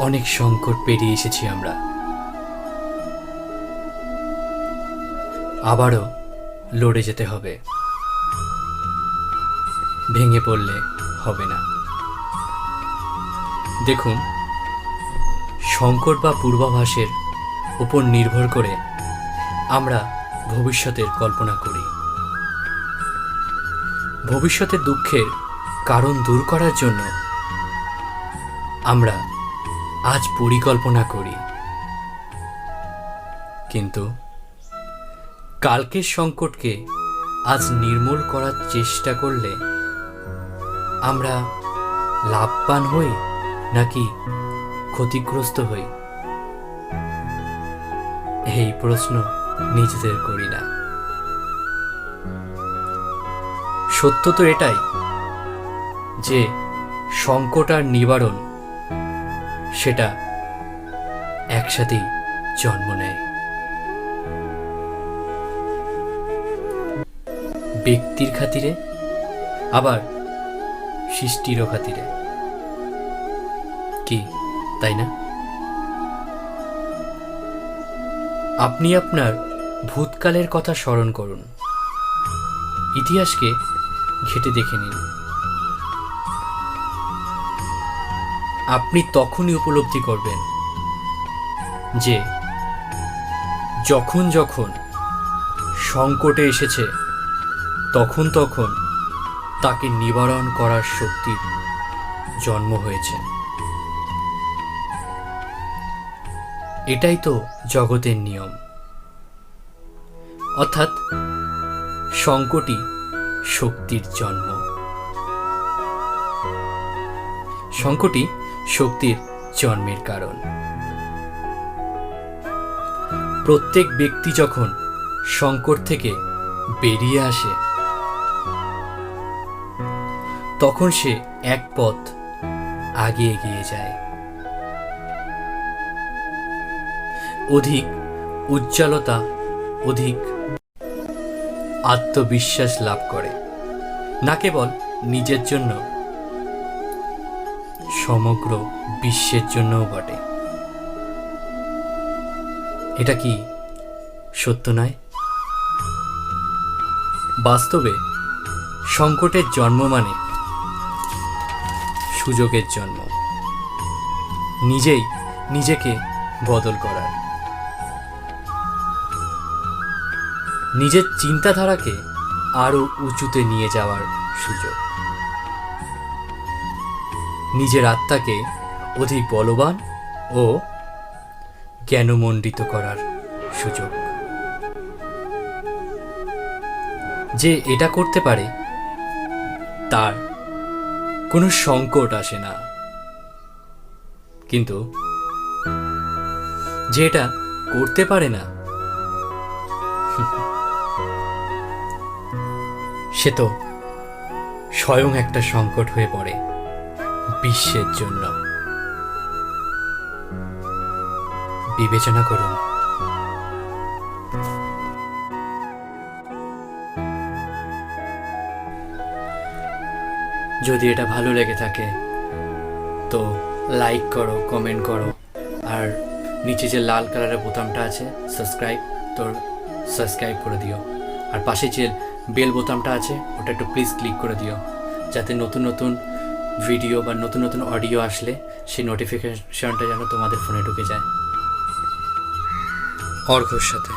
অনেক সংকট পেরিয়ে এসেছি আমরা, আবারও লড়ে যেতে হবে। ভেঙে পড়লে হবে না। দেখুন, সংকট বা পূর্বাভাসের উপর নির্ভর করে আমরা ভবিষ্যতের কল্পনা করি। ভবিষ্যতের দুঃখের কারণ দূর করার জন্য আমরা আজ পরিকল্পনা করি, কিন্তু কালকের সংকটকে আজ নির্মূল করার চেষ্টা করলে আমরা লাভবান হই নাকি ক্ষতিগ্রস্ত হই, এই প্রশ্ন নিজেদের করি না। সত্য তো এটাই যে সংকট আর নিবারণ সেটা একসাথেই জন্ম নেয়। ব্যক্তির খাতিরে, আবার সৃষ্টিরও খাতিরে, কি তাই না? আপনি আপনার ভূতকালের কথা স্মরণ করুন, ইতিহাসকে ঘেঁটে দেখে নিন। আপনি তখনই উপলব্ধি করবেন যে যখন যখন সংকটে এসেছে তখন তখন তাকে নিবারণ করার শক্তির জন্ম হয়েছে। এটাই তো জগতের নিয়ম, অর্থাৎ সংকটই শক্তির জন্ম। সংকটই শক্তির জন্মের কারণ। প্রত্যেক ব্যক্তি যখন সংকট থেকে বেরিয়ে আসে তখন সে এক পথ আগে এগিয়ে যায়, অধিক উজ্জ্বলতা, অধিক আত্মবিশ্বাস লাভ করে, না কেবল নিজের জন্য, সমগ্র বিশ্বের জন্যও বটে। এটা কি সত্য নয়? বাস্তবে সংকটের জন্ম মানে সুযোগের জন্ম, নিজেই নিজেকে বদল করার, নিজের চিন্তাধারাকে আরো উঁচুতে নিয়ে যাওয়ার সুযোগ, নিজের আত্মাকে অধিক বলবান ও জ্ঞানমণ্ডিত করার সুযোগ। যে এটা করতে পারে তার কোনো সংকট আসে না, কিন্তু যে এটা করতে পারে না সে তো স্বয়ং একটা সংকট হয়ে পড়ে বিশ্বের জন্য। বিবেচনা করুন। যদি এটা ভালো লেগে থাকে তো লাইক করো, কমেন্ট করো, আর নিচে যে লাল কালারের বোতামটা আছে সাবস্ক্রাইব করে দিও, আর পাশে যে বেল বোতামটা আছে ওটা একটু প্লিজ ক্লিক করে দিও, যাতে নতুন নতুন ভিডিও বা নতুন নতুন অডিও আসলে সেই নোটিফিকেশনটা যেন তোমাদের ফোনে ঢুকে যায়। অর্ঘ্যর সাথে।